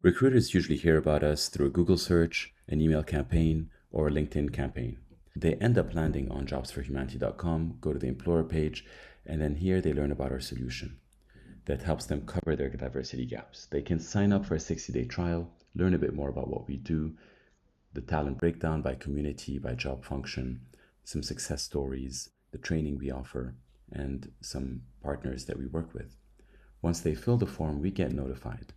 Recruiters usually hear about us through a Google search, an email campaign, or a LinkedIn campaign. They end up landing on jobsforhumanity.com, go to the employer page, and then here they learn about our solution that helps them cover their diversity gaps. They can sign up for a 60-day trial, learn a bit more about what we do, the talent breakdown by community, by job function, some success stories, the training we offer, and some partners that we work with. Once they fill the form, we get notified.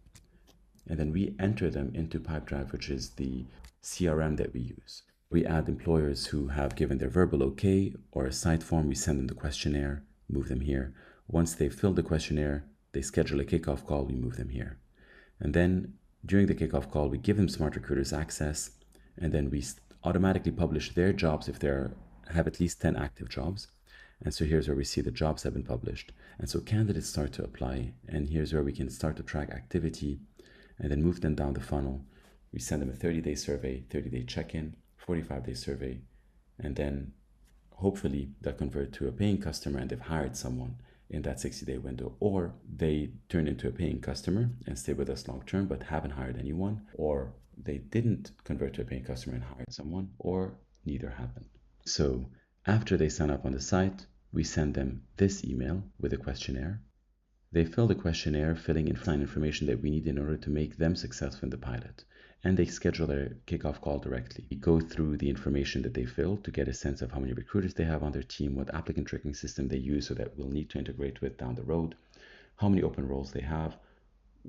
And then we enter them into Pipedrive, which is the CRM that we use. We add employers who have given their verbal okay or a site form. We send them the questionnaire, move them here. Once they've filled the questionnaire, they schedule a kickoff call, we move them here. And then during the kickoff call, we give them Smart Recruiters access, and then we automatically publish their jobs if they have at least 10 active jobs. And so here's where we see the jobs have been published. And so candidates start to apply, and here's where we can start to track activity and then move them down the funnel. We send them a 30-day survey, 30-day check-in, 45-day survey, and then hopefully they'll convert to a paying customer and they've hired someone in that 60-day window, or they turn into a paying customer and stay with us long term but haven't hired anyone, or they didn't convert to a paying customer and hired someone, or neither happened. So after they sign up on the site, we send them this email with a questionnaire. They fill the questionnaire, filling in information that we need in order to make them successful in the pilot. And they schedule their kickoff call directly. We go through the information that they filled to get a sense of how many recruiters they have on their team, what applicant tracking system they use so that we'll need to integrate with down the road, how many open roles they have,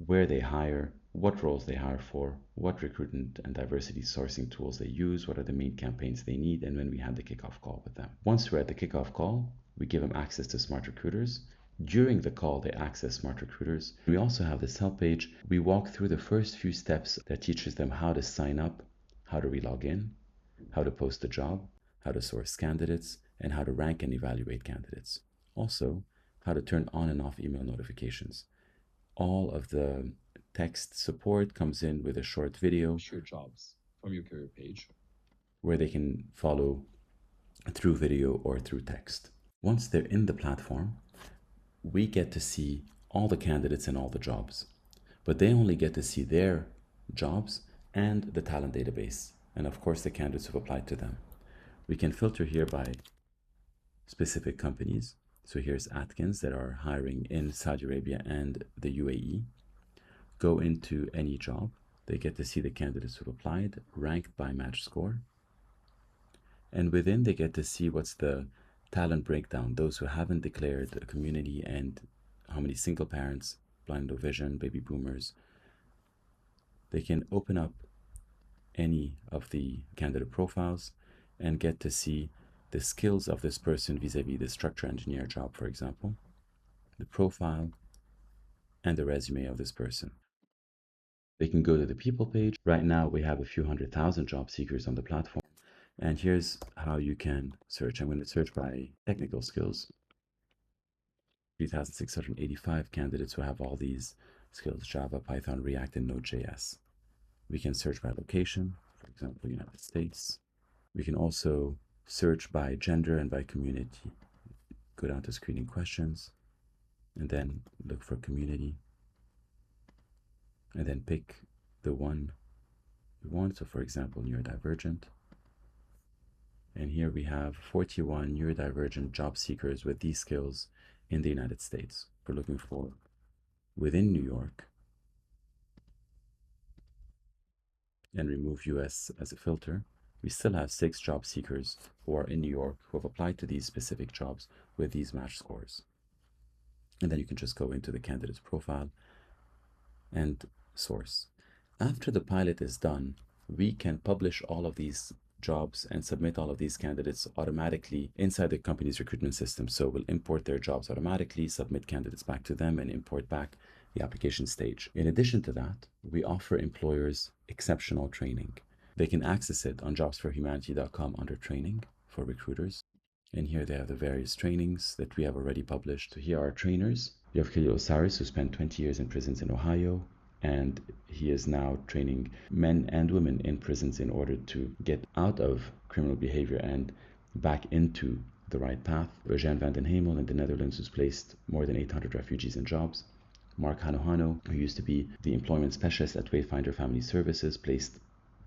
where they hire, what roles they hire for, what recruitment and diversity sourcing tools they use, what are the main campaigns they need, and when we have the kickoff call with them. Once we're at the kickoff call, we give them access to Smart Recruiters. During the call, they access Smart Recruiters. We also have this help page. We walk through the first few steps that teaches them how to sign up, how to relog in, how to post a job, how to source candidates, and how to rank and evaluate candidates. Also, how to turn on and off email notifications. All of the text support comes in with a short video. Share jobs from your career page, where they can follow through video or through text. Once they're in the platform, we get to see all the candidates and all the jobs, but they only get to see their jobs and the talent database, and of course the candidates who've applied to them. We can filter here by specific companies. So here's Atkins that are hiring in Saudi Arabia and the UAE. Go into any job. They get to see the candidates who've applied, ranked by match score. And within, they get to see what's the talent breakdown, those who haven't declared a community, and how many single parents, blind or vision, baby boomers. They can open up any of the candidate profiles and get to see the skills of this person vis-a-vis the structural engineer job, for example, the profile, and the resume of this person. They can go to the people page. Right now, we have a few 100,000 job seekers on the platform. And here's how you can search. I'm going to search by technical skills. 3,685 candidates who have all these skills: Java, Python, React, and Node.js. We can search by location, for example, United States. We can also search by gender and by community. Go down to screening questions and then look for community and then pick the one you want. So for example, neurodivergent. And here we have 41 neurodivergent job seekers with these skills in the United States. We're looking for within New York and remove US as a filter. We still have 6 job seekers who are in New York who have applied to these specific jobs with these match scores. And then you can just go into the candidate's profile and source. After the pilot is done, we can publish all of these jobs and submit all of these candidates automatically inside the company's recruitment system. So we'll import their jobs automatically, submit candidates back to them, and import back the application stage. In addition to that, we offer employers exceptional training. They can access it on jobsforhumanity.com under training for recruiters. And here they have the various trainings that we have already published. So here are our trainers. You have Khalil Osiris, who spent 20 years in prisons in Ohio, and he is now training men and women in prisons in order to get out of criminal behavior and back into the right path. Eugène van den Hemel in the Netherlands, who's placed more than 800 refugees in jobs. Mark Hanohano, who used to be the employment specialist at Wayfinder Family Services, placed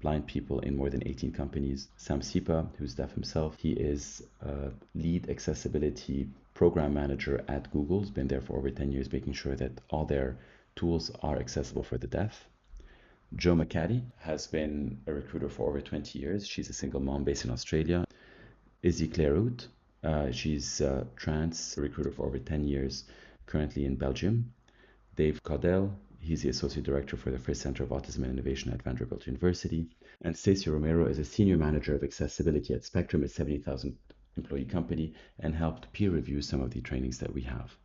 blind people in more than 18 companies. Sam Sipa, who's deaf himself, he is a lead accessibility program manager at Google. He's been there for over 10 years, making sure that all their tools are accessible for the deaf. Jo McCaddy has been a recruiter for over 20 years. She's a single mom based in Australia. Izzy Clairout, she's a trans recruiter for over 10 years, currently in Belgium. Dave Caudell, he's the Associate Director for the Frisch Center of Autism and Innovation at Vanderbilt University. And Stacey Romero is a Senior Manager of Accessibility at Spectrum, a 70,000 employee company, and helped peer review some of the trainings that we have.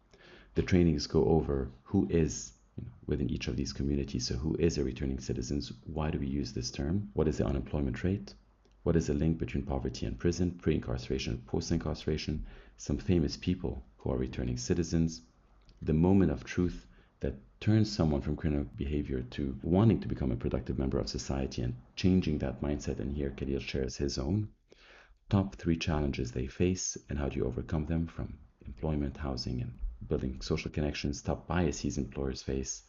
The trainings go over who is within each of these communities. So who is a returning citizen? Why do we use this term? What is the unemployment rate? What is the link between poverty and prison, pre-incarceration and post-incarceration? Some famous people who are returning citizens. The moment of truth that turns someone from criminal behavior to wanting to become a productive member of society and changing that mindset. And here Khalil shares his own. Top 3 challenges they face and how do you overcome them, from employment, housing, and building social connections. Top biases employers face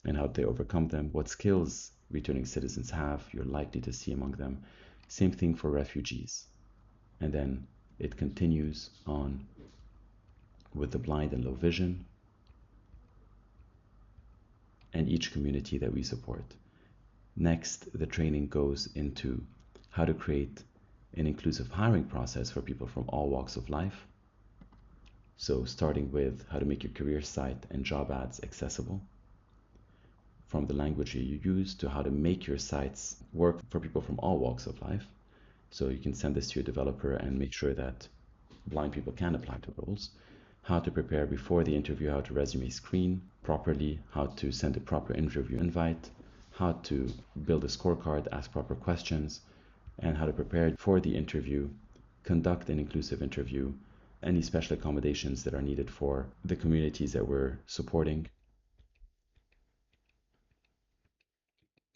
and how they overcome them. What skills returning citizens have, you're likely to see among them. Same thing for refugees. And then it continues on with the blind and low vision and each community that we support. Next, the training goes into how to create an inclusive hiring process for people from all walks of life. So starting with how to make your career site and job ads accessible, from the language you use to how to make your sites work for people from all walks of life. So you can send this to your developer and make sure that blind people can apply to roles. How to prepare before the interview, how to resume screen properly, how to send a proper interview invite, how to build a scorecard, ask proper questions, and how to prepare for the interview, conduct an inclusive interview, any special accommodations that are needed for the communities that we're supporting,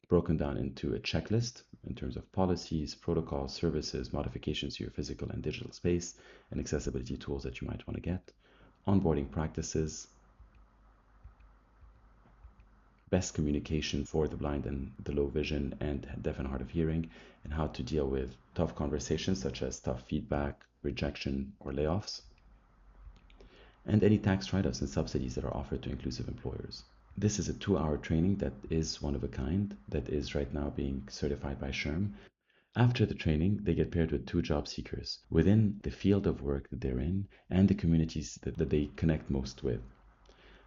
broken down into a checklist in terms of policies, protocols, services, modifications to your physical and digital space, and accessibility tools that you might want to get, onboarding practices, best communication for the blind and the low vision and deaf and hard of hearing, and how to deal with tough conversations such as tough feedback, rejection, or layoffs, and any tax write-offs and subsidies that are offered to inclusive employers. This is a 2-hour training that is one of a kind, that is right now being certified by SHRM. After the training, they get paired with 2 job seekers within the field of work that they're in and the communities that they connect most with.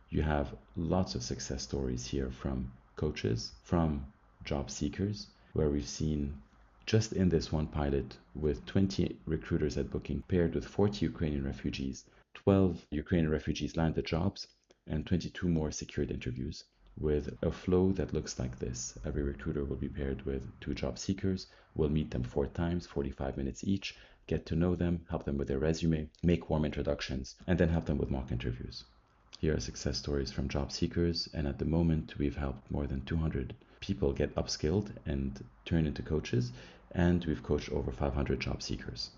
You have lots of success stories here from coaches, from job seekers, where we've seen just in this one pilot with 20 recruiters at Booking paired with 40 Ukrainian refugees, 12 Ukrainian refugees landed jobs and 22 more secured interviews, with a flow that looks like this. Every recruiter will be paired with 2 job seekers. We'll meet them 4 times, 45 minutes each, get to know them, help them with their resume, make warm introductions, and then help them with mock interviews. Here are success stories from job seekers, and at the moment we've helped more than 200 people get upskilled and turn into coaches, and we've coached over 500 job seekers.